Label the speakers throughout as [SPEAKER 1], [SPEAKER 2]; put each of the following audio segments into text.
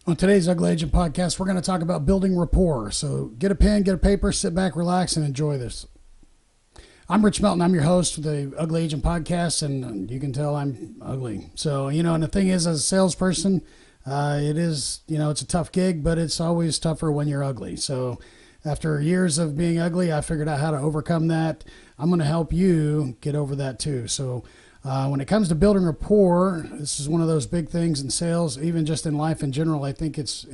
[SPEAKER 1] On today's Ugly Agent podcast, we're going to talk about building rapport. So get a pen, get a paper, sit back, relax, and enjoy this. I'm Rich Melton. I'm your host for the Ugly Agent podcast, and you can tell I'm ugly. So, and the thing is, as a salesperson, it is, it's a tough gig, but it's always tougher when you're ugly. So after years of being ugly, I figured out how to overcome that. I'm going to help you get over that too. So when it comes to building rapport, this is one of those big things in sales, even just in life in general. I think it's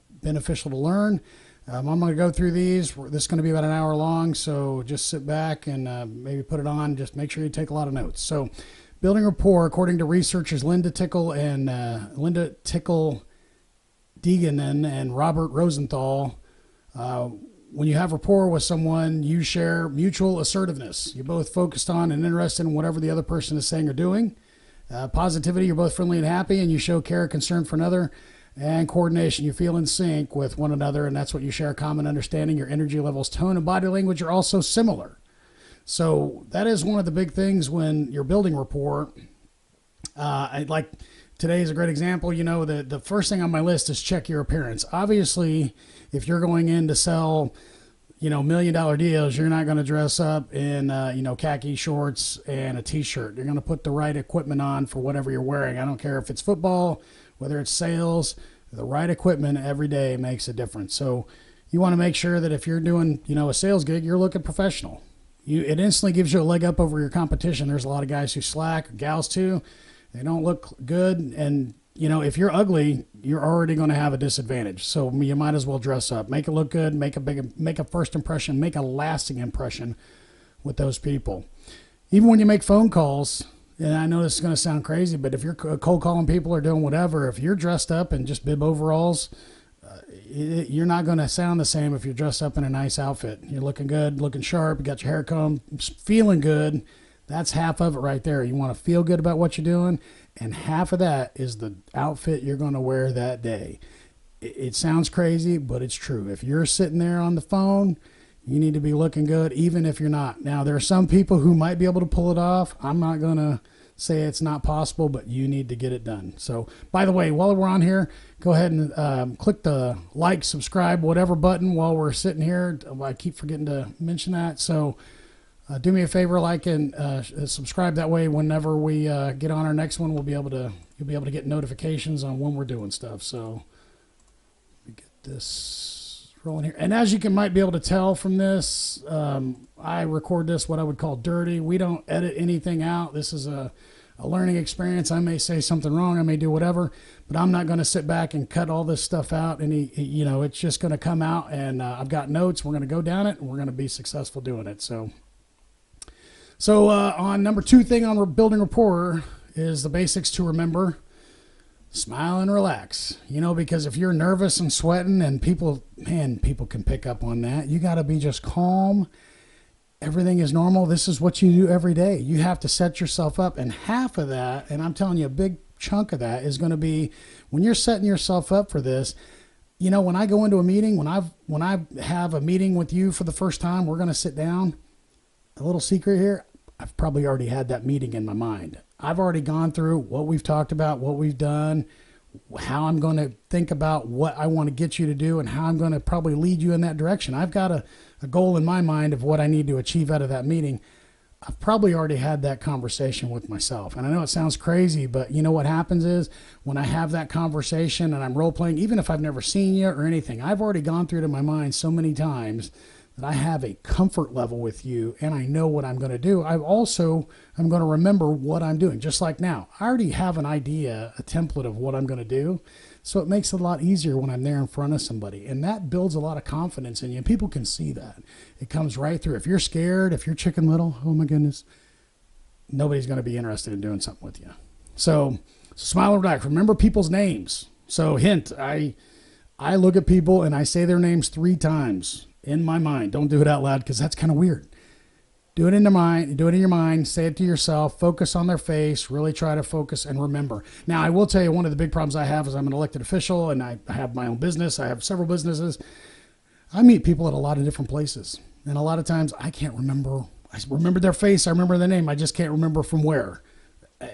[SPEAKER 1] beneficial to learn. I'm going to go through these. This is going to be about an hour long, so just sit back and maybe put it on. Just make sure you take a lot of notes. So building rapport, according to researchers Linda Tickle Deeganen and Robert Rosenthal, when you have rapport with someone, you share mutual assertiveness. You're both focused on and interested in whatever the other person is saying or doing. Positivity, you're both friendly and happy, and you show care and concern for another. And coordination, you feel in sync with one another, and that's what you share, a common understanding. Your energy levels, tone, and body language are also similar. So that is one of the big things when you're building rapport. Like today is a great example. The first thing on my list is check your appearance. Obviously, if you're going in to sell, $1 million deals, you're not going to dress up in, khaki shorts and a t-shirt. You're going to put the right equipment on for whatever you're wearing. I don't care if it's football, whether it's sales, the right equipment every day makes a difference. So you want to make sure that if you're doing, a sales gig, you're looking professional. It instantly gives you a leg up over your competition. There's a lot of guys who slack, gals too. They don't look good. And, if you're ugly, you're already going to have a disadvantage. So you might as well dress up, make it look good, make a first impression, make a lasting impression with those people. Even when you make phone calls, and I know this is going to sound crazy, but if you're cold calling people or doing whatever, if you're dressed up in just bib overalls, you're not going to sound the same if you're dressed up in a nice outfit. You're looking good, looking sharp, you got your hair combed, feeling good. That's half of it right there. You want to feel good about what you're doing, and half of that is the outfit you're going to wear that day. It sounds crazy, but it's true. If you're sitting there on the phone, you need to be looking good, even if you're not. Now, there are some people who might be able to pull it off. I'm not going to say it's not possible, but you need to get it done. So, by the way, while we're on here, go ahead and click the like, subscribe, whatever button while we're sitting here. I keep forgetting to mention that. So, do me a favor, like and subscribe. That way, whenever we get on our next one, you'll be able to get notifications on when we're doing stuff. So, let me get this rolling here. And as you might be able to tell from this, I record this what I would call dirty. We don't edit anything out. This is a learning experience. I may say something wrong. I may do whatever, but I'm not going to sit back and cut all this stuff out. And it's just going to come out. And I've got notes. We're going to go down it, and we're going to be successful doing it. So on number 2 thing on building rapport is the basics to remember. Smile and relax, because if you're nervous and sweating and people can pick up on that. You got to be just calm. Everything is normal. This is what you do every day. You have to set yourself up, and half of that, and I'm telling you, a big chunk of that is going to be when you're setting yourself up for this. When I go into a meeting, when I have a meeting with you for the first time, we're going to sit down. A little secret here, I've probably already had that meeting in my mind. I've already gone through what we've talked about, what we've done, how I'm going to think about what I want to get you to do, and how I'm going to probably lead you in that direction. I've got a goal in my mind of what I need to achieve out of that meeting. I've probably already had that conversation with myself. And I know it sounds crazy, but what happens is when I have that conversation and I'm role-playing, even if I've never seen you or anything, I've already gone through it in my mind so many times that I have a comfort level with you, and I know what I'm going to do. I'm going to remember what I'm doing. Just like now, I already have an idea, a template of what I'm going to do. So it makes it a lot easier when I'm there in front of somebody. And that builds a lot of confidence in you. And people can see that. It comes right through. If you're scared, if you're chicken little, oh my goodness, nobody's going to be interested in doing something with you. So smile and relax. Remember people's names. So hint, I look at people and I say their names 3 times. In my mind. Don't do it out loud because that's kind of weird. Do it in your mind, say it to yourself, focus on their face, really try to focus and remember. Now, I will tell you, one of the big problems I have is I'm an elected official and I have my own business. I have several businesses. I meet people at a lot of different places. And a lot of times I can't remember. I remember their face. I remember their name. I just can't remember from where.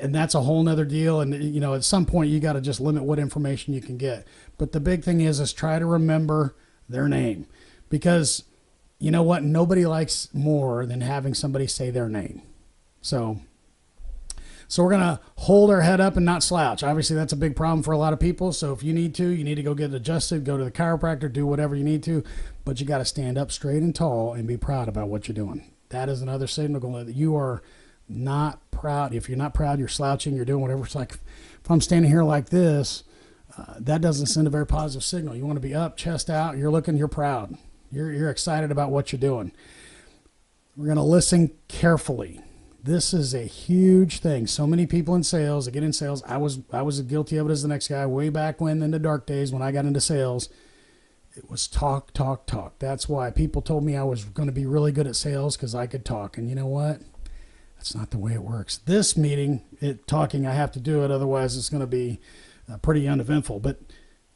[SPEAKER 1] and that's a whole nother deal. And, at some point you got to just limit what information you can get. But the big thing is try to remember their name, because you know what? Nobody likes more than having somebody say their name. So we're going to hold our head up and not slouch. Obviously, that's a big problem for a lot of people. So if you need to go get it adjusted, go to the chiropractor, do whatever you need to. But you got to stand up straight and tall and be proud about what you're doing. That is another signal that you are not proud. If you're not proud, you're slouching, you're doing whatever. It's like if I'm standing here like this, that doesn't send a very positive signal. You want to be up, chest out. You're proud. You're excited about what you're doing. We're going to listen carefully. This is a huge thing. So many people in sales that get in sales. I was guilty of it as the next guy way back when, in the dark days when I got into sales. It was talk, talk, talk. That's why people told me I was going to be really good at sales, because I could talk. And you know what? That's not the way it works. This meeting, talking, I have to do it. Otherwise, it's going to be pretty uneventful. But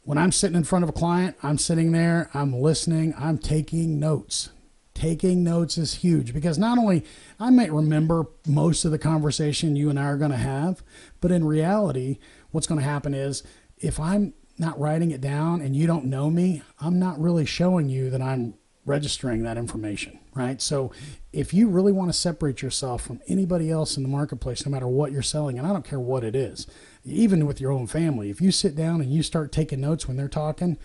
[SPEAKER 1] when I'm sitting in front of a client, I'm sitting there, I'm listening, I'm taking notes. Taking notes is huge, because not only I might remember most of the conversation you and I are going to have, but in reality, what's going to happen is if I'm not writing it down and you don't know me, I'm not really showing you that I'm registering that information, right? So if you really want to separate yourself from anybody else in the marketplace, no matter what you're selling, and I don't care what it is, even with your own family, if you sit down and you start taking notes when they're talking,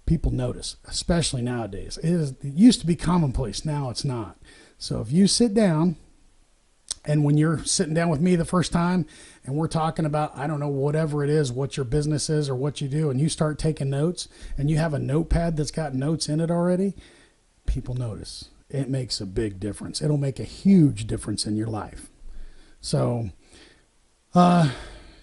[SPEAKER 1] people notice, especially nowadays. It used to be commonplace. Now it's not. So if you sit down, and when you're sitting down with me the first time and we're talking about, I don't know, whatever it is, what your business is or what you do, and you start taking notes and you have a notepad that's got notes in it already, people notice. It makes a big difference. It'll make a huge difference in your life. So,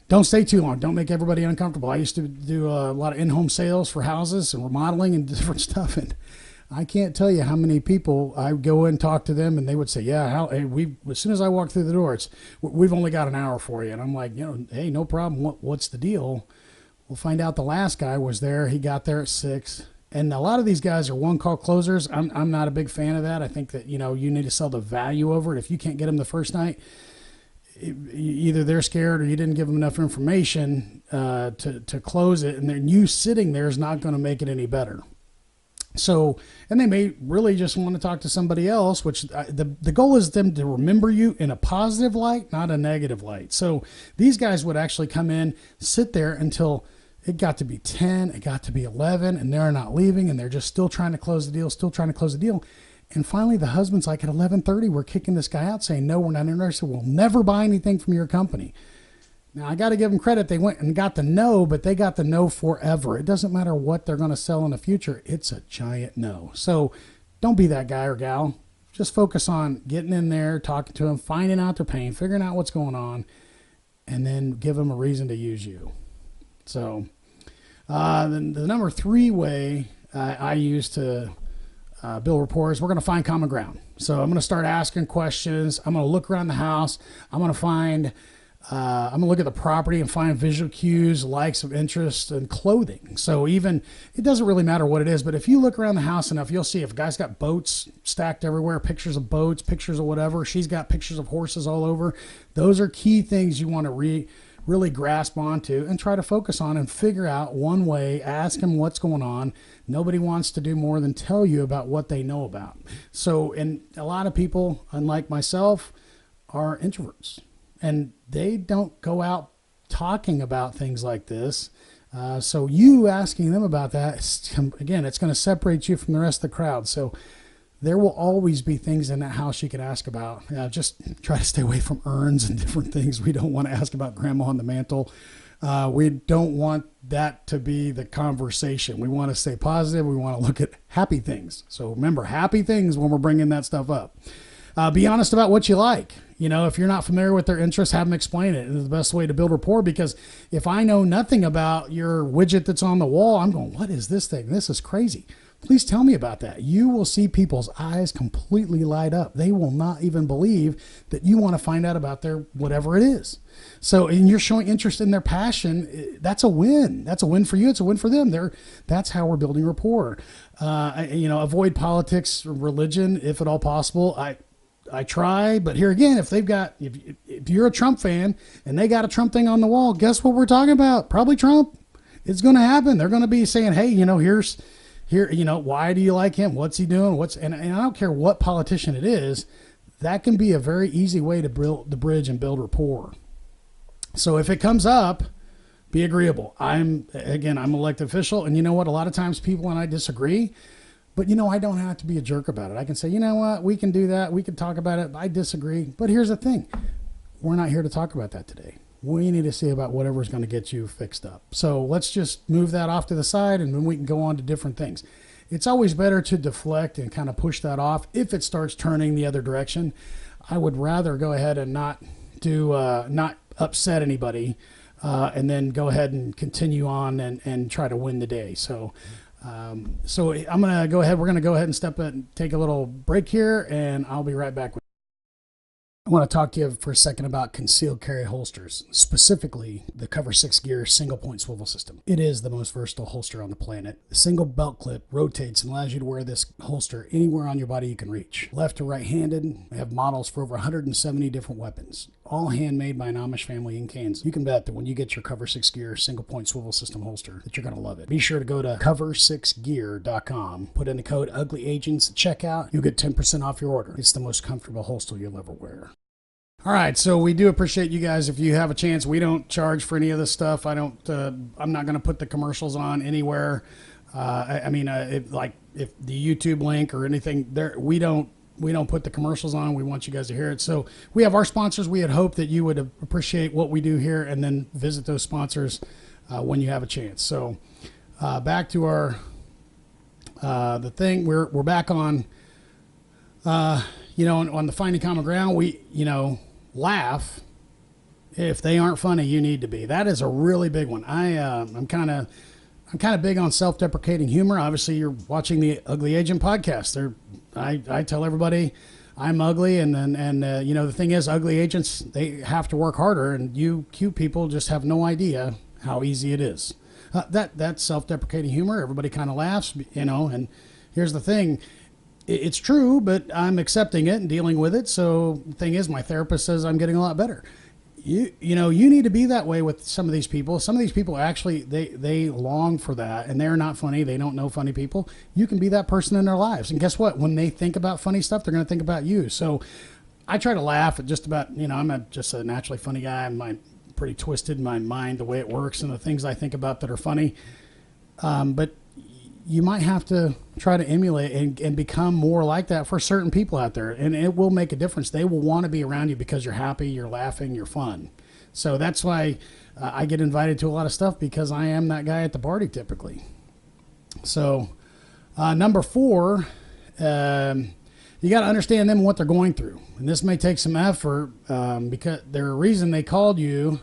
[SPEAKER 1] don't stay too long. Don't make everybody uncomfortable. I used to do a lot of in-home sales for houses and remodeling and different stuff. And I can't tell you how many people I go in and talk to them, and they would say, yeah, as soon as I walk through the door, we've only got an hour for you. And I'm like, hey, no problem. What's the deal? We'll find out the last guy was there. He got there at 6. And a lot of these guys are one-call closers. I'm not a big fan of that. I think that, you need to sell the value over it. If you can't get them the first night, either they're scared or you didn't give them enough information to close it, and then you sitting there is not going to make it any better. So, and they may really just want to talk to somebody else, which the goal is them to remember you in a positive light, not a negative light. So these guys would actually come in, sit there until it got to be 10, it got to be 11, and they're not leaving, and they're just still trying to close the deal, And finally, the husband's like, at 11:30, we're kicking this guy out, saying, no, we're not interested. We'll never buy anything from your company. Now, I got to give them credit. They went and got the no, but they got the no forever. It doesn't matter what they're going to sell in the future. It's a giant no. So don't be that guy or gal. Just focus on getting in there, talking to them, finding out their pain, figuring out what's going on, and then give them a reason to use you. So the number 3 way I use to build rapport is we're going to find common ground. So I'm going to start asking questions. I'm going to look around the house. I'm going to look at the property and find visual cues, likes of interest, and clothing. So even, it doesn't really matter what it is, but if you look around the house enough, you'll see if a guy's got boats stacked everywhere, pictures of boats, pictures of whatever. She's got pictures of horses all over. Those are key things you want to really grasp onto and try to focus on and figure out one way. Ask them what's going on. Nobody wants to do more than tell you about what they know about. So, and a lot of people, unlike myself, are introverts. And they don't go out talking about things like this. So you asking them about that, again, it's going to separate you from the rest of the crowd. So there will always be things in that house you can ask about. Just try to stay away from urns and different things. We don't want to ask about grandma on the mantle. We don't want that to be the conversation. We want to stay positive. We want to look at happy things. So remember, happy things when we're bringing that stuff up. Be honest about what you like. If you're not familiar with their interests, have them explain it. It's the best way to build rapport, because if I know nothing about your widget that's on the wall, I'm going, what is this thing? This is crazy. Please tell me about that. You will see people's eyes completely light up. They will not even believe that you want to find out about their whatever it is. So, and you're showing interest in their passion. That's a win. That's a win for you. It's a win for them. That's how we're building rapport. Avoid politics, religion, if at all possible. I try, but here again, if you're a Trump fan and they got a Trump thing on the wall, guess what we're talking about? Probably Trump. It's going to happen. They're going to be saying, hey, why do you like him? What's he doing? And I don't care what politician it is. That can be a very easy way to build the bridge and build rapport. So if it comes up, be agreeable. I'm elected official, and you know what? A lot of times people and I disagree. But, I don't have to be a jerk about it. I can say, you know what, we can do that. We can talk about it. I disagree. But here's the thing. We're not here to talk about that today. We need to see about whatever's going to get you fixed up. So let's just move that off to the side, and then we can go on to different things. It's always better to deflect and kind of push that off. If it starts turning the other direction, I would rather go ahead and not upset anybody, and then go ahead and continue on and try to win the day. So I'm going to go ahead. We're going to go ahead and take a little break here, and I'll be right back. I want to talk to you for a second about concealed carry holsters, specifically the Cover 6 Gear single point swivel system. It is the most versatile holster on the planet. The single belt clip rotates and allows you to wear this holster anywhere on your body you can reach. Left to right-handed, we have models for over 170 different weapons, all handmade by an Amish family in Kansas. You can bet that when you get your Cover 6 Gear single point swivel system holster that you're going to love it. Be sure to go to cover6gear.com, put in the code UGLYAGENTS at checkout. You'll get 10% off your order. It's the most comfortable holster you'll ever wear. All right, so we do appreciate you guys. If you have a chance, we don't charge for any of this stuff. I'm not going to put the commercials on anywhere. If the YouTube link or anything there, we don't put the commercials on. We want you guys to hear it. So we have our sponsors. We had hoped that you would appreciate what we do here, and then visit those sponsors when you have a chance. So back to our the thing. We're back on. On the Finding Common Ground, we laugh. If they aren't funny, you need to be. That is a really big one. I'm kind of big on self-deprecating humor. Obviously, you're watching the Ugly Agent podcast. I tell everybody I'm ugly, and the thing is, ugly agents, they have to work harder, and you cute people just have no idea how easy it is. That's self-deprecating humor. Everybody kind of laughs, and here's the thing. It's true, but I'm accepting it and dealing with it. So the thing is, my therapist says I'm getting a lot better. You need to be that way with some of these people. Some of these people actually, they long for that, and they're not funny. They don't know funny people. You can be that person in their lives. And guess what? When they think about funny stuff, they're going to think about you. So I try to laugh at just about, I'm just a naturally funny guy. I'm pretty twisted in my mind, the way it works and the things I think about that are funny. But you might have to try to emulate and become more like that for certain people out there. And it will make a difference. They will want to be around you because you're happy, you're laughing, you're fun. So that's why I get invited to a lot of stuff, because I am that guy at the party typically. So number 4, you got to understand them and what they're going through. And this may take some effort because there's a reason they called you,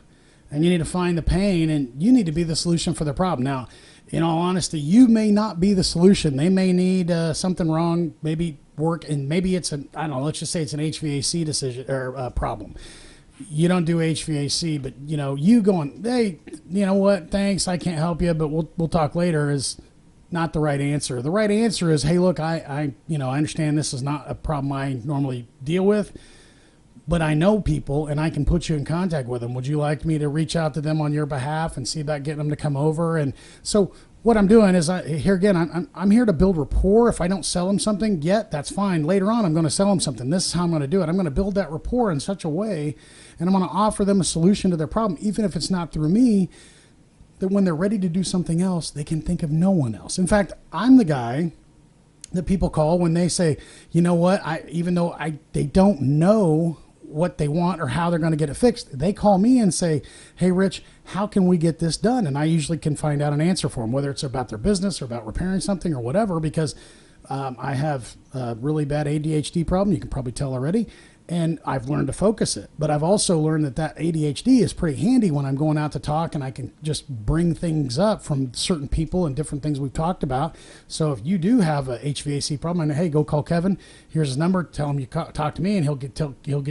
[SPEAKER 1] and you need to find the pain, and you need to be the solution for their problem. Now, in all honesty, you may not be the solution. They may need something wrong, maybe work, and maybe it's let's just say it's an HVAC decision or problem. You don't do HVAC, but you going, hey, you know what? Thanks, I can't help you, but we'll talk later is not the right answer. The right answer is, hey, look, I understand this is not a problem I normally deal with, but I know people and I can put you in contact with them. Would you like me to reach out to them on your behalf and see about getting them to come over? And so what I'm doing is I'm here to build rapport. If I don't sell them something yet, that's fine. Later on, I'm going to sell them something. This is how I'm going to do it. I'm going to build that rapport in such a way, and I'm going to offer them a solution to their problem, even if it's not through me, that when they're ready to do something else, they can think of no one else. In fact, I'm the guy that people call when they say, you know what, they don't know what they want or how they're going to get it fixed. They call me and say, hey, Rich, how can we get this done? And I usually can find out an answer for them, whether it's about their business or about repairing something or whatever, because I have a really bad ADHD problem. You can probably tell already. And I've learned to focus it. But I've also learned that ADHD is pretty handy when I'm going out to talk, and I can just bring things up from certain people and different things we've talked about. So if you do have a HVAC problem, hey, go call Kevin. Here's his number. Tell him you talk to me, and he'll get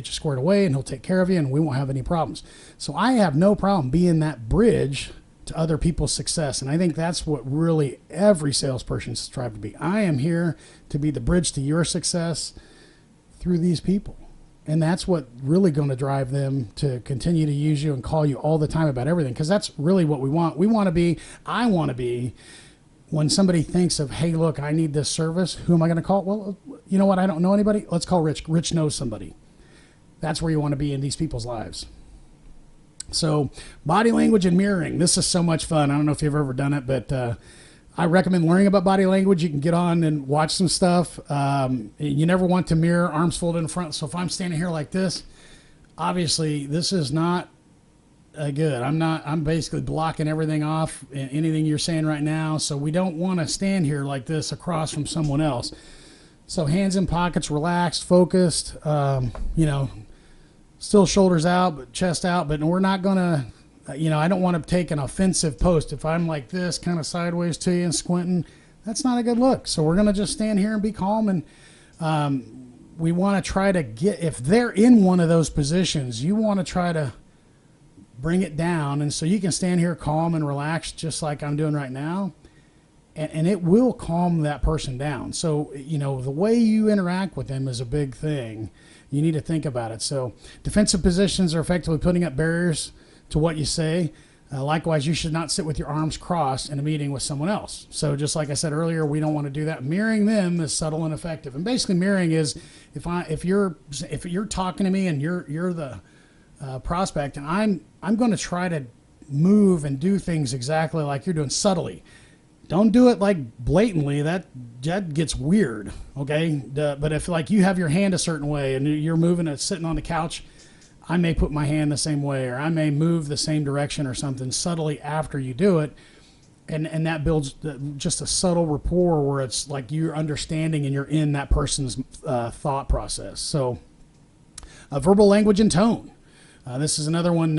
[SPEAKER 1] you squared away, and he'll take care of you, and we won't have any problems. So I have no problem being that bridge to other people's success. And I think that's what really every salesperson strives to be. I am here to be the bridge to your success through these people. And that's what really going to drive them to continue to use you and call you all the time about everything. Because that's really what we want. I want to be, when somebody thinks of, hey, look, I need this service, who am I going to call? Well, you know what? I don't know anybody. Let's call Rich. Rich knows somebody. That's where you want to be in these people's lives. So body language and mirroring. This is so much fun. I don't know if you've ever done it, but I recommend learning about body language. You can get on and watch some stuff. You never want to mirror, arms folded in front. So if I'm standing here like this, obviously this is not good. I'm basically blocking everything off, anything you're saying right now. So we don't want to stand here like this across from someone else. So hands in pockets, relaxed, focused, still shoulders out, but chest out. But we're not going to, I don't want to take an offensive post. If I'm like this, kind of sideways to you and squinting, that's not a good look. So we're going to just stand here and be calm. And we want to try to if they're in one of those positions, you want to try to bring it down. And so you can stand here calm and relaxed, just like I'm doing right now. And it will calm that person down. So, the way you interact with them is a big thing. You need to think about it. So defensive positions are effectively putting up barriers to what you say. Likewise, you should not sit with your arms crossed in a meeting with someone else. So just like I said earlier, we don't want to do that. Mirroring them is subtle and effective. And basically mirroring is if you're talking to me and you're the prospect, and I'm going to try to move and do things exactly like you're doing, subtly. Don't do it like blatantly. That gets weird. Okay. But if like you have your hand a certain way and you're moving it, sitting on the couch, I may put my hand the same way, or I may move the same direction or something subtly after you do it. And that builds just a subtle rapport where it's like you're understanding and you're in that person's thought process. So verbal language and tone. This is another one.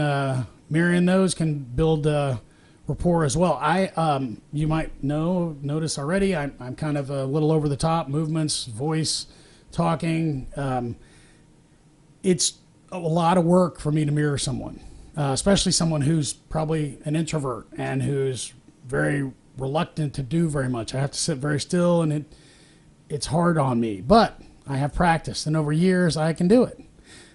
[SPEAKER 1] Mirroring those can build rapport as well. You might notice already, I'm kind of a little over the top, movements, voice, talking. It's a lot of work for me to mirror someone, especially someone who's probably an introvert and who's very reluctant to do very much. I have to sit very still, and it's hard on me, but I have practiced, and over years I can do it.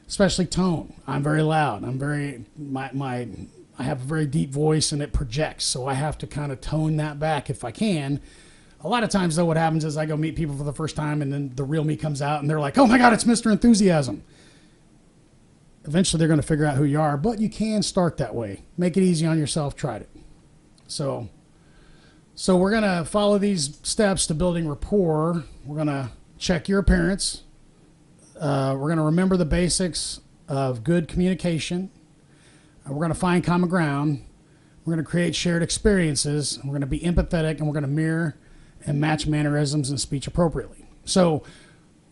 [SPEAKER 1] Especially tone. I'm very loud. I have a very deep voice, and it projects, so I have to kind of tone that back if I can. A lot of times, though, what happens is I go meet people for the first time, and then the real me comes out, and they're like, oh my God, it's Mr. Enthusiasm. Eventually, they're going to figure out who you are, but you can start that way. Make it easy on yourself. Try it. So we're going to follow these steps to building rapport. We're going to check your appearance. We're going to remember the basics of good communication. We're going to find common ground. We're going to create shared experiences. We're going to be empathetic, and we're going to mirror and match mannerisms and speech appropriately. So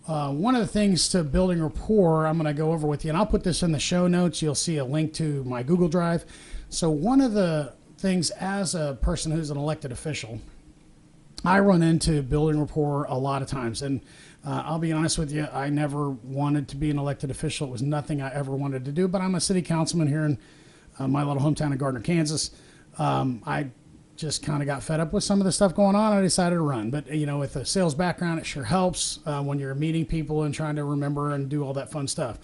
[SPEAKER 1] one of the things to building rapport I'm going to go over with you, and I'll put this in the show notes. You'll see a link to my Google Drive. So one of the things as a person who's an elected official, I run into building rapport a lot of times. And I'll be honest with you, I never wanted to be an elected official. It was nothing I ever wanted to do, but I'm a city councilman here in my little hometown of Gardner, Kansas. I just kind of got fed up with some of the stuff going on. I decided to run. But, with a sales background, it sure helps when you're meeting people and trying to remember and do all that fun stuff.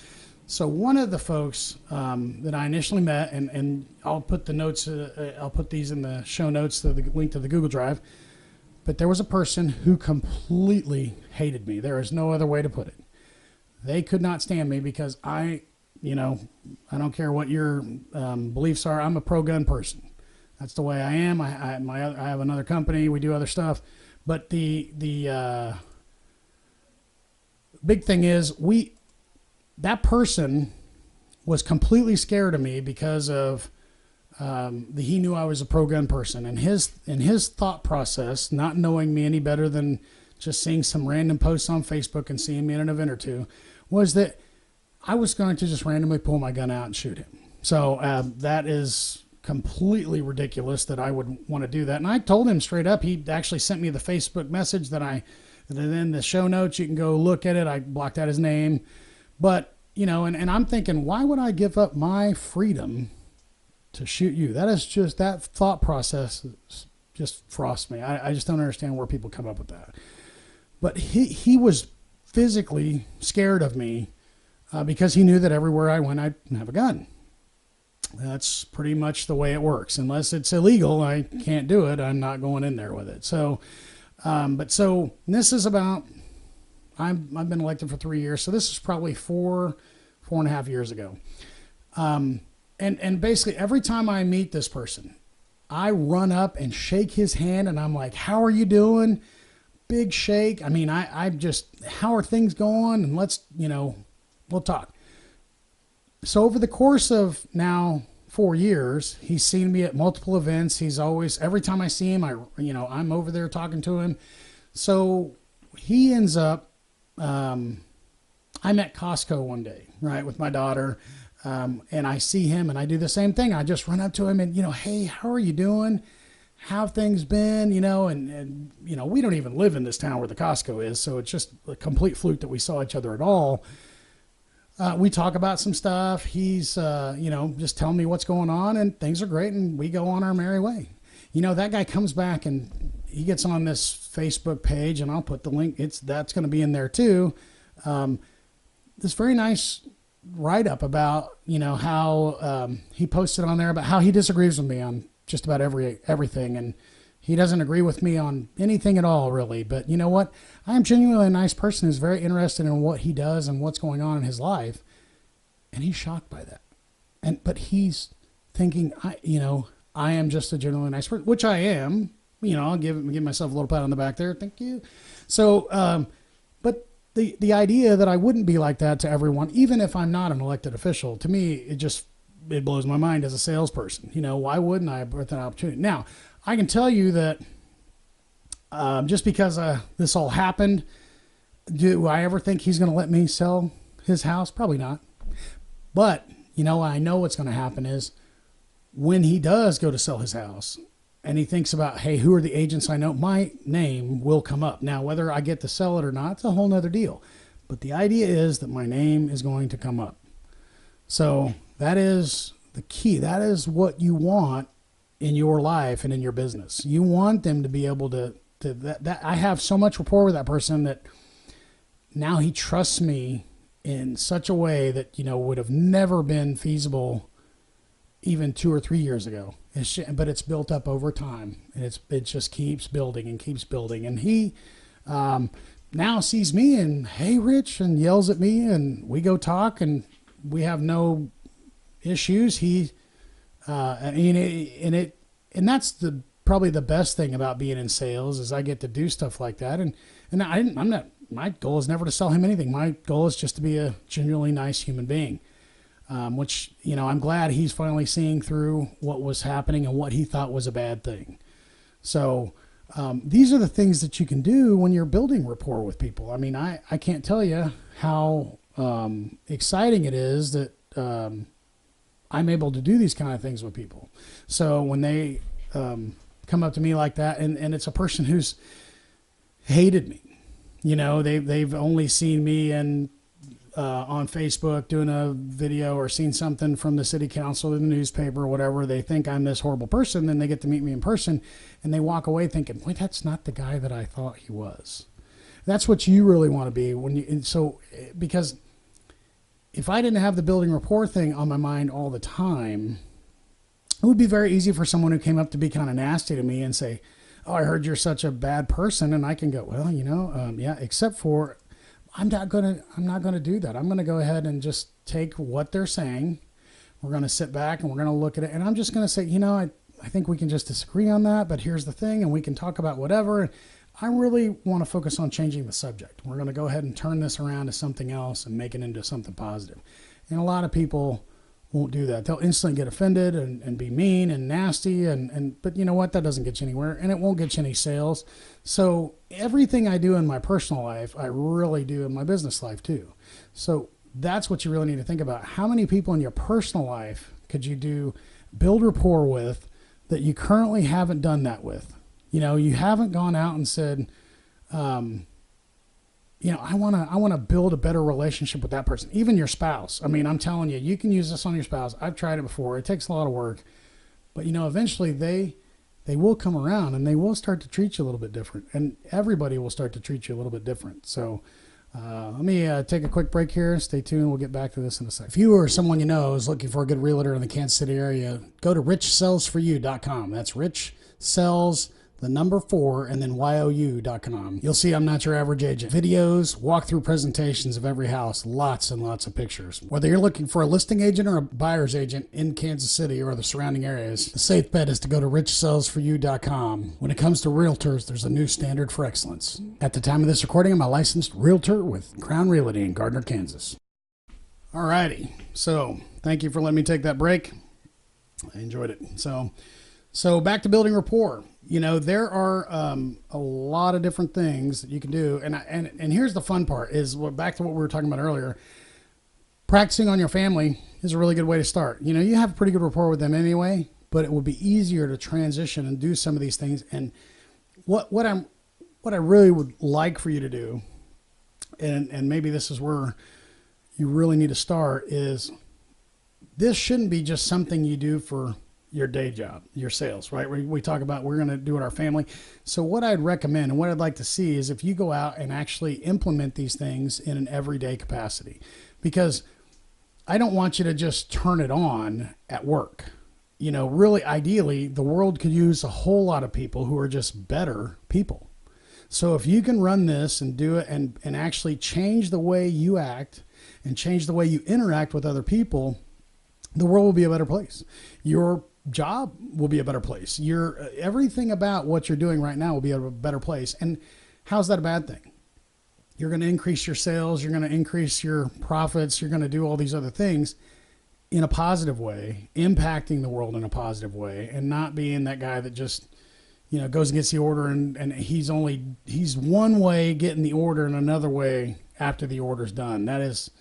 [SPEAKER 1] So one of the folks that I initially met, and I'll put the notes, I'll put these in the show notes, the link to the Google Drive. But there was a person who completely hated me. There is no other way to put it. They could not stand me because I don't care what your beliefs are. I'm a pro-gun person. That's the way I am. I have another company. We do other stuff. But the big thing is that person was completely scared of me because of he knew I was a pro-gun person, and his thought process, not knowing me any better than just seeing some random posts on Facebook and seeing me in an event or two, was that I was going to just randomly pull my gun out and shoot him. So that is completely ridiculous that I would want to do that. And I told him straight up. He actually sent me the Facebook message that in the show notes, you can go look at it. I blocked out his name. But, and I'm thinking, why would I give up my freedom to shoot you? That thought process just frosts me. I just don't understand where people come up with that. But he was physically scared of me because he knew that everywhere I went, I'd have a gun. That's pretty much the way it works. Unless it's illegal, I can't do it. I'm not going in there with it. So, so this is about, I've been elected for 3 years. So this is probably 4.5 years ago. And basically every time I meet this person, I run up and shake his hand and I'm like, how are you doing? Big shake. I mean, I just, how are things going? And let's, we'll talk. So over the course of now 4 years, he's seen me at multiple events. He's always, every time I see him, I'm over there talking to him. So he ends up, I'm at Costco one day, right, with my daughter. And I see him and I do the same thing. I just run up to him and, hey, how are you doing? How have things been? And we don't even live in this town where the Costco is. So it's just a complete fluke that we saw each other at all. We talk about some stuff. He's, just telling me what's going on and things are great. And we go on our merry way. That guy comes back and he gets on this Facebook page and I'll put the link. That's going to be in there too. This very nice write-up about, how he posted on there about how he disagrees with me on just about everything. And he doesn't agree with me on anything at all, really. But you know what? I am genuinely a nice person who's very interested in what he does and what's going on in his life. And he's shocked by that. But he's thinking, I am just a genuinely nice person, which I am. I'll give myself a little pat on the back there. Thank you. So, but the idea that I wouldn't be like that to everyone, even if I'm not an elected official, to me, it blows my mind as a salesperson. Why wouldn't I have an opportunity? Now, I can tell you that just because this all happened, do I ever think he's going to let me sell his house? Probably not. But, I know what's going to happen is when he does go to sell his house and he thinks about, hey, who are the agents I know? My name will come up. Now, whether I get to sell it or not, it's a whole nother deal. But the idea is that my name is going to come up. So that is the key. That is what you want in your life and in your business. You want them to be able to I have so much rapport with that person that now he trusts me in such a way that, would have never been feasible even 2 or 3 years ago. But it's built up over time and it just keeps building and keeps building. And he, now sees me and, hey, Rich, and yells at me and we go talk and we have no issues. And that's probably the best thing about being in sales is I get to do stuff like that. And my goal is never to sell him anything. My goal is just to be a genuinely nice human being, which, I'm glad he's finally seeing through what was happening and what he thought was a bad thing. So, these are the things that you can do when you're building rapport with people. I mean, I can't tell you how, exciting it is that, I'm able to do these kind of things with people. So when they come up to me like that, and it's a person who's hated me, they've only seen me on Facebook doing a video or seen something from the city council or the newspaper or whatever. They think I'm this horrible person. Then they get to meet me in person and they walk away thinking, boy, that's not the guy that I thought he was. That's what you really want to be because if I didn't have the building rapport thing on my mind all the time, it would be very easy for someone who came up to be kind of nasty to me and say, oh, I heard you're such a bad person. And I can go, well, yeah, except for I'm not going to do that. I'm going to go ahead and just take what they're saying. We're going to sit back and we're going to look at it. And I'm just going to say, I think we can just disagree on that, but here's the thing. And we can talk about whatever. I really want to focus on changing the subject. We're going to go ahead and turn this around to something else and make it into something positive. And a lot of people won't do that. They'll instantly get offended and be mean and nasty. But you know what? That doesn't get you anywhere and it won't get you any sales. So everything I do in my personal life, I really do in my business life too. So that's what you really need to think about. How many people in your personal life could you build rapport with that you currently haven't done that with? You haven't gone out and said, I want to build a better relationship with that person, even your spouse. I mean, I'm telling you, you can use this on your spouse. I've tried it before. It takes a lot of work, but eventually they will come around and they will start to treat you a little bit different, and everybody will start to treat you a little bit different. So, Let me take a quick break here. Stay tuned. We'll get back to this in a second. If you or someone you know is looking for a good realtor in the Kansas City area, go to richsellsforyou.com. That's Rich Sells, the number 4, and then YOU.com. You'll see I'm not your average agent. Videos, walkthrough presentations of every house, lots and lots of pictures. Whether you're looking for a listing agent or a buyer's agent in Kansas City or the surrounding areas, the safe bet is to go to richsellsforyou.com. When it comes to realtors, there's a new standard for excellence. At the time of this recording, I'm a licensed realtor with Crown Realty in Gardner, Kansas. All righty. So thank you for letting me take that break. I enjoyed it. So back to building rapport. You know, there are a lot of different things that you can do. And here's the fun part is back to what we were talking about earlier. Practicing on your family is a really good way to start. You know, you have a pretty good rapport with them anyway, but it will be easier to transition and do some of these things. And what I really would like for you to do, and maybe this is where you really need to start, is this shouldn't be just something you do for your day job, your sales, right? We talk about we're going to do it our family. So what I'd recommend and what I'd like to see is if you go out and actually implement these things in an everyday capacity, because I don't want you to just turn it on at work. You know, really, ideally, the world could use a whole lot of people who are just better people. So if you can run this and do it and actually change the way you act and change the way you interact with other people, the world will be a better place. Your job will be a better place. Everything about what you're doing right now will be a better place. And how's that a bad thing? You're going to increase your sales. You're going to increase your profits. You're going to do all these other things in a positive way, impacting the world in a positive way, and not being that guy that just, you know, goes and gets the order and he's one way getting the order and another way after the order's done. That is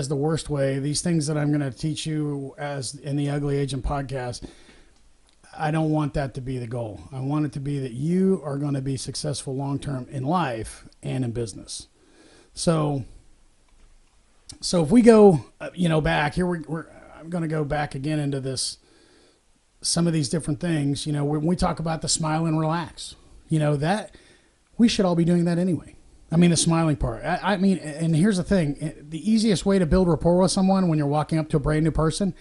[SPEAKER 1] the worst way. These things that I'm going to teach you as in the Ugly Agent podcast, I don't want that to be the goal. I want it to be that you are going to be successful long-term in life and in business. So if we go, back here, I'm going to go back again into this, some of these different things, you know, when we talk about the smile and relax, you know, that we should all be doing that anyway. I mean, the smiling part. I mean, and here's the thing. The easiest way to build rapport with someone when you're walking up to a brand new person,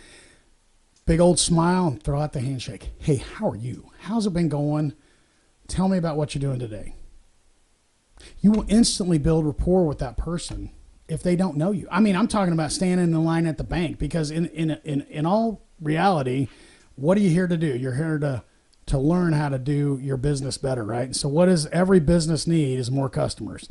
[SPEAKER 1] big old smile, throw out the handshake. Hey, how are you? How's it been going? Tell me about what you're doing today. You will instantly build rapport with that person if they don't know you. I mean, I'm talking about standing in the line at the bank, because in all reality, what are you here to do? You're here to learn how to do your business better, right? So what does every business need is more customers.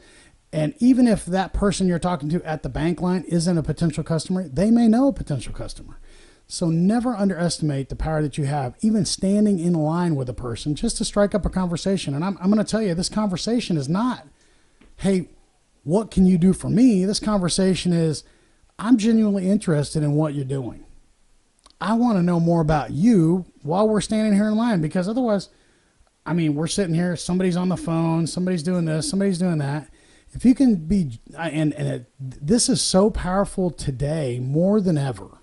[SPEAKER 1] And even if that person you're talking to at the bank line isn't a potential customer, they may know a potential customer. So never underestimate the power that you have, even standing in line with a person just to strike up a conversation. And I'm going to tell you, this conversation is not, hey, what can you do for me? This conversation is, I'm genuinely interested in what you're doing. I want to know more about you while we're standing here in line, because otherwise, I mean, we're sitting here, somebody's on the phone, somebody's doing this, somebody's doing that. If you can be, this is so powerful today more than ever,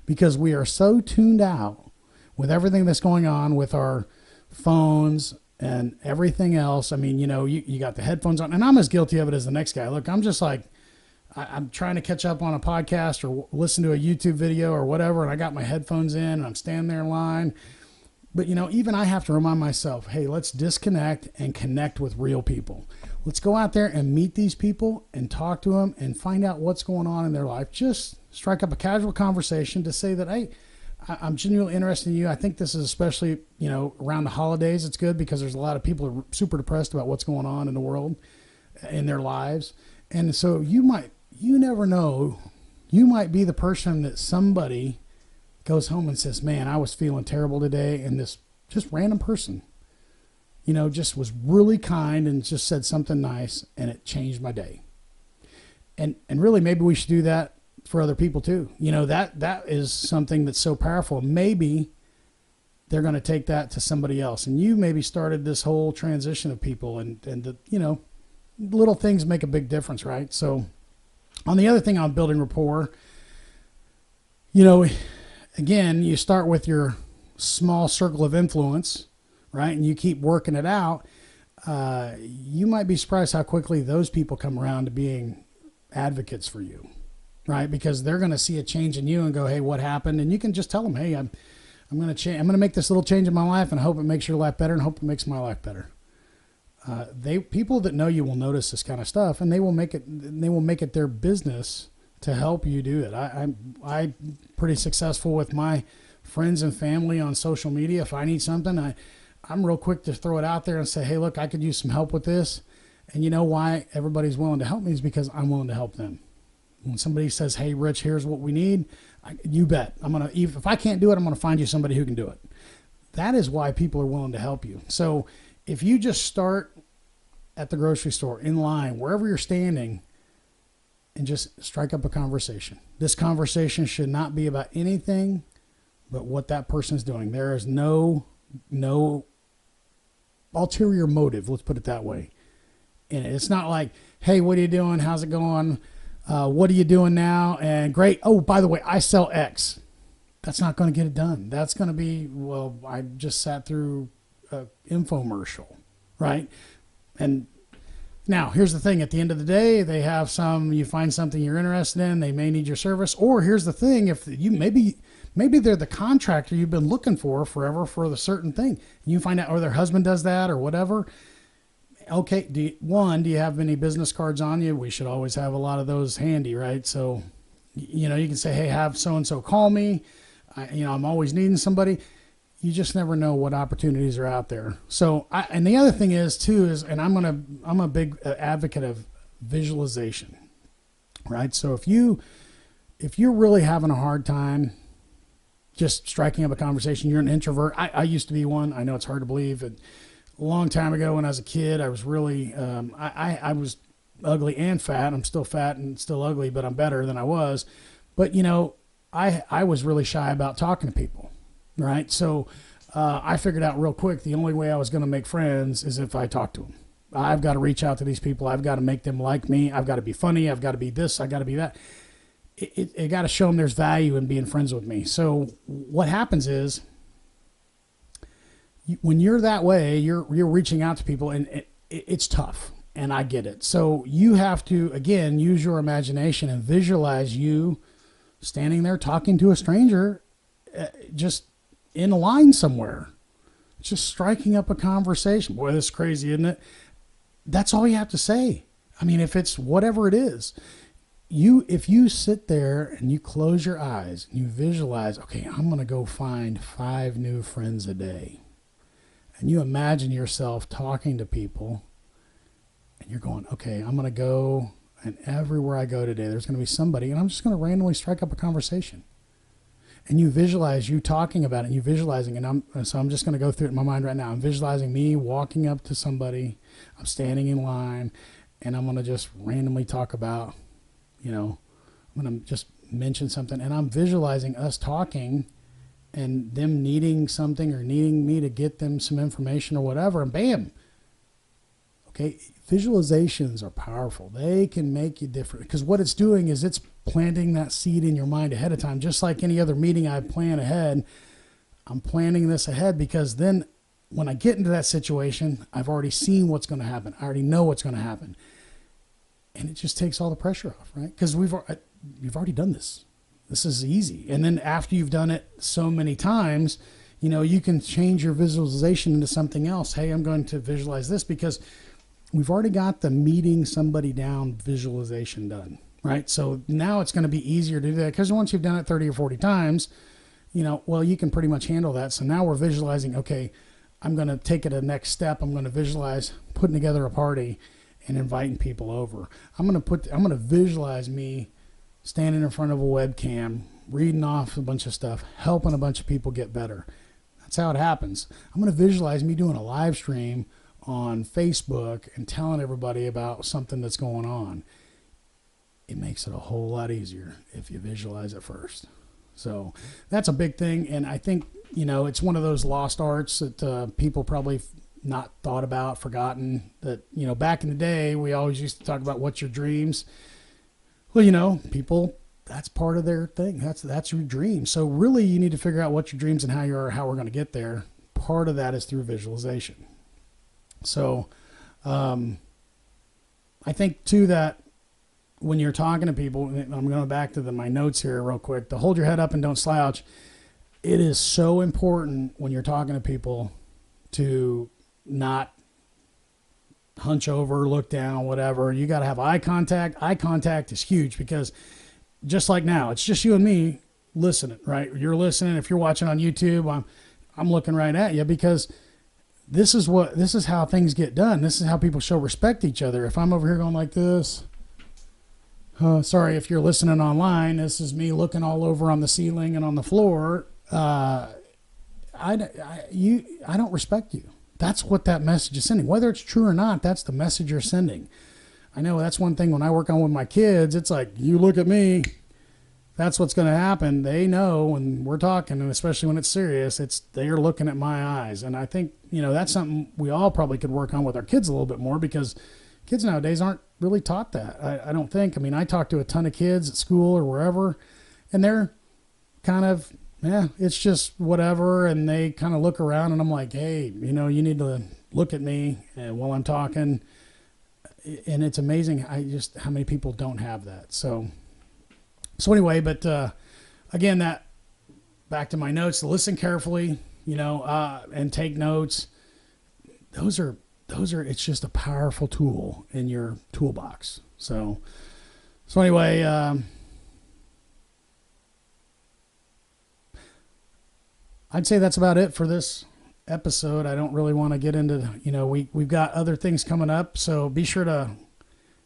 [SPEAKER 1] because we are so tuned out with everything that's going on with our phones and everything else. I mean, you know, you got the headphones on, and I'm as guilty of it as the next guy. Look, I'm just like, I'm trying to catch up on a podcast or listen to a YouTube video or whatever, and I got my headphones in and I'm standing there in line. But, you know, even I have to remind myself, hey, let's disconnect and connect with real people. Let's go out there and meet these people and talk to them and find out what's going on in their life. Just strike up a casual conversation to say that, hey, I'm genuinely interested in you. I think this is especially, you know, around the holidays, it's good because there's a lot of people who are super depressed about what's going on in the world, in their lives. And so you never know, you might be the person that somebody goes home and says, man, I was feeling terrible today. And this just random person, you know, just was really kind and just said something nice, and it changed my day. And really, maybe we should do that for other people too. You know, that is something that's so powerful. Maybe they're going to take that to somebody else. And you maybe started this whole transition of people, and the, you know, little things make a big difference, right? So on the other thing on building rapport, you know, again, you start with your small circle of influence, right? And you keep working it out. you might be surprised how quickly those people come around to being advocates for you, right? Because they're going to see a change in you and go, hey, what happened? And you can just tell them, hey, I'm going to change. I'm going to make this little change in my life, and I hope it makes your life better, and hope it makes my life better. People that know you will notice this kind of stuff, and they will make it their business to help you do it. I'm pretty successful with my friends and family on social media. If I need something, I'm real quick to throw it out there and say, hey, look, I could use some help with this. And you know why everybody's willing to help me is because I'm willing to help them. When somebody says, hey, Rich, here's what we need, you bet. If I can't do it, I'm going to find you somebody who can do it. That is why people are willing to help you. So if you just start at the grocery store, in line, wherever you're standing, and just strike up a conversation. This conversation should not be about anything but what that person is doing. There is no ulterior motive, let's put it that way. And it's not like, hey, what are you doing? How's it going? What are you doing now? And great. Oh, by the way, I sell X. That's not going to get it done. That's going to be, well, I just sat through an infomercial, right? And now here's the thing. At the end of the day, they have you find something you're interested in. They may need your service. Or here's the thing. If you maybe they're the contractor you've been looking for forever for the certain thing. You find out, or their husband does that or whatever. Okay, do you have any business cards on you? We should always have a lot of those handy, right? So, you can say, hey, have so-and-so call me. I'm always needing somebody. You just never know what opportunities are out there. So, and the other thing is too, I'm a big advocate of visualization, right? So if you're really having a hard time just striking up a conversation, you're an introvert. I used to be one. I know it's hard to believe. A long time ago when I was a kid, I was really, I was ugly and fat. I'm still fat and still ugly, but I'm better than I was. But, I was really shy about talking to people, right? So I figured out real quick the only way I was going to make friends is if I talked to them. I've got to reach out to these people. I've got to make them like me. I've got to be funny. I've got to be this. I've got to be that. I got to show them there's value in being friends with me. So what happens is when you're that way, you're reaching out to people, and it's tough, and I get it. So you have to, again, use your imagination and visualize you standing there talking to a stranger just in a line somewhere, just striking up a conversation. Boy, this is crazy, isn't it? That's all you have to say. I mean, if it's whatever it is, if you sit there and you close your eyes and you visualize, okay, I'm going to go find 5 new friends a day. And you imagine yourself talking to people and you're going, okay, I'm going to go, and everywhere I go today, there's going to be somebody, and I'm just going to randomly strike up a conversation. And you visualize you talking about it, and you visualizing, so I'm just going to go through it in my mind right now. I'm visualizing me walking up to somebody, I'm standing in line, and I'm going to just randomly talk about, I'm going to just mention something, and I'm visualizing us talking and them needing something or needing me to get them some information or whatever, and bam. Okay, visualizations are powerful. They can make you different, because what it's doing is it's planting that seed in your mind ahead of time. Just like any other meeting I plan ahead, I'm planning this ahead, because then when I get into that situation, I've already seen what's going to happen. I already know what's going to happen. And it just takes all the pressure off, right? Because you've already done this. This is easy. And then after you've done it so many times, you can change your visualization into something else. Hey, I'm going to visualize this, because we've already got the meeting somebody down visualization done, right? So now it's going to be easier to do that, because once you've done it 30 or 40 times, you can pretty much handle that. So now we're visualizing, okay, I'm going to take it a next step. I'm going to visualize putting together a party and inviting people over. I'm going to visualize me standing in front of a webcam, reading off a bunch of stuff, helping a bunch of people get better. That's how it happens. I'm going to visualize me doing a live stream on Facebook and telling everybody about something that's going on. It makes it a whole lot easier if you visualize it first. So that's a big thing. And I think, it's one of those lost arts that people probably not thought about, forgotten, that, back in the day, we always used to talk about what's your dreams. Well, people, that's part of their thing. That's your dream. So really you need to figure out what your dreams and how we're going to get there. Part of that is through visualization. So I think too that when you're talking to people, I'm going back to my notes here real quick, to hold your head up and don't slouch. It is so important when you're talking to people to not hunch over, look down, whatever. You got to have eye contact. Eye contact is huge because just like now, it's just you and me listening, right? You're listening. If you're watching on YouTube, I'm looking right at you because this is how things get done. This is how people show respect to each other. If I'm over here going like this, sorry, if you're listening online, this is me looking all over on the ceiling and on the floor. I don't respect you. That's what that message is sending. Whether it's true or not, that's the message you're sending. I know that's one thing when I work on with my kids, it's like, you look at me, that's what's going to happen. They know when we're talking, and especially when it's serious, they're looking at my eyes. And I think, that's something we all probably could work on with our kids a little bit more because kids nowadays aren't really taught that. I don't think. I mean, I talk to a ton of kids at school or wherever, and they're kind of, it's just whatever. And they kind of look around and I'm like, hey, you need to look at me while I'm talking. And it's amazing how many people don't have that. So anyway, but again, that back to my notes, listen carefully, and take notes. Those are, it's just a powerful tool in your toolbox. So anyway, I'd say that's about it for this episode. I don't really want to get into, we've got other things coming up, so be sure to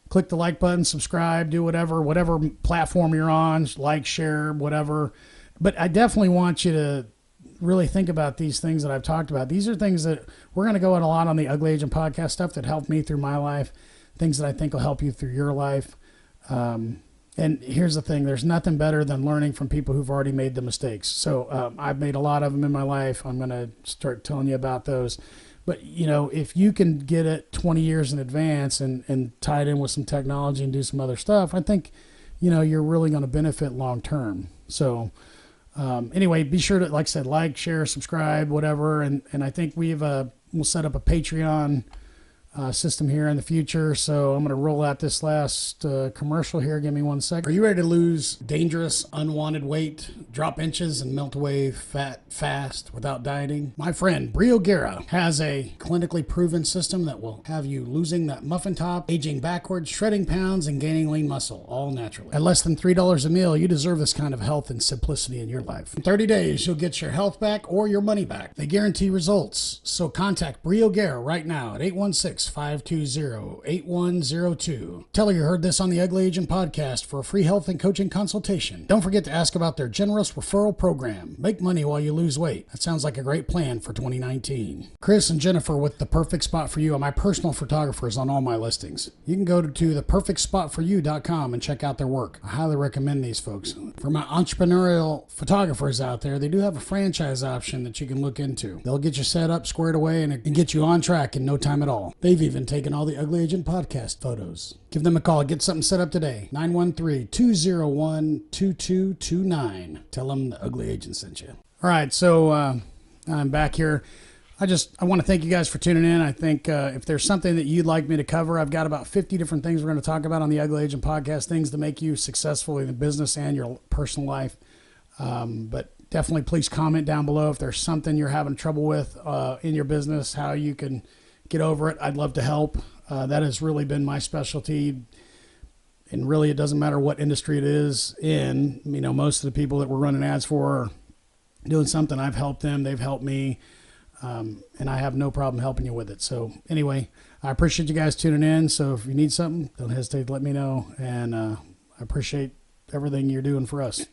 [SPEAKER 1] click the like button, subscribe, do whatever platform you're on, like, share, whatever. But I definitely want you to really think about these things that I've talked about. These are things that we're going to go in a lot on the Ugly Agent podcast, stuff that helped me through my life, things that I think will help you through your life. And here's the thing, there's nothing better than learning from people who've already made the mistakes. So I've made a lot of them in my life. I'm going to start telling you about those. But, if you can get it 20 years in advance and tie it in with some technology and do some other stuff, I think, you're really going to benefit long term. So anyway, be sure to, like I said, like, share, subscribe, whatever. And I think we'll set up a Patreon system here in the future. So I'm going to roll out this last commercial here. Give me 1 second. Are you ready to lose dangerous, unwanted weight, drop inches, and melt away fat fast without dieting? My friend Brio Guerra has a clinically proven system that will have you losing that muffin top, aging backwards, shredding pounds, and gaining lean muscle, all naturally. At less than $3 a meal, you deserve this kind of health and simplicity in your life. In 30 days, you'll get your health back or your money back. They guarantee results. So contact Brio Guerra right now at 816-520-8102. Tell her you heard this on the Ugly Agent podcast for a free health and coaching consultation. Don't forget to ask about their generous referral program. Make money while you lose weight. That sounds like a great plan for 2019. Chris and Jennifer with The Perfect Spot For You are my personal photographers on all my listings. You can go to theperfectspotforyou.com and check out their work. I highly recommend these folks. For my entrepreneurial photographers out there, they do have a franchise option that you can look into. They'll get you set up, squared away, and get you on track in no time at all. They've even taken all the Ugly Agent podcast photos. Give them a call. Get something set up today. 913-201-2229. Tell them the Ugly Agent sent you. All right, so I'm back here. I want to thank you guys for tuning in. I think if there's something that you'd like me to cover, I've got about 50 different things we're going to talk about on the Ugly Agent podcast, things to make you successful in the business and your personal life. But definitely please comment down below if there's something you're having trouble with in your business, how you can get over it. I'd love to help. That has really been my specialty. And really, it doesn't matter what industry it is in. Most of the people that we're running ads for are doing something. I've helped them. They've helped me. And I have no problem helping you with it. So anyway, I appreciate you guys tuning in. So if you need something, don't hesitate to let me know. And I appreciate everything you're doing for us.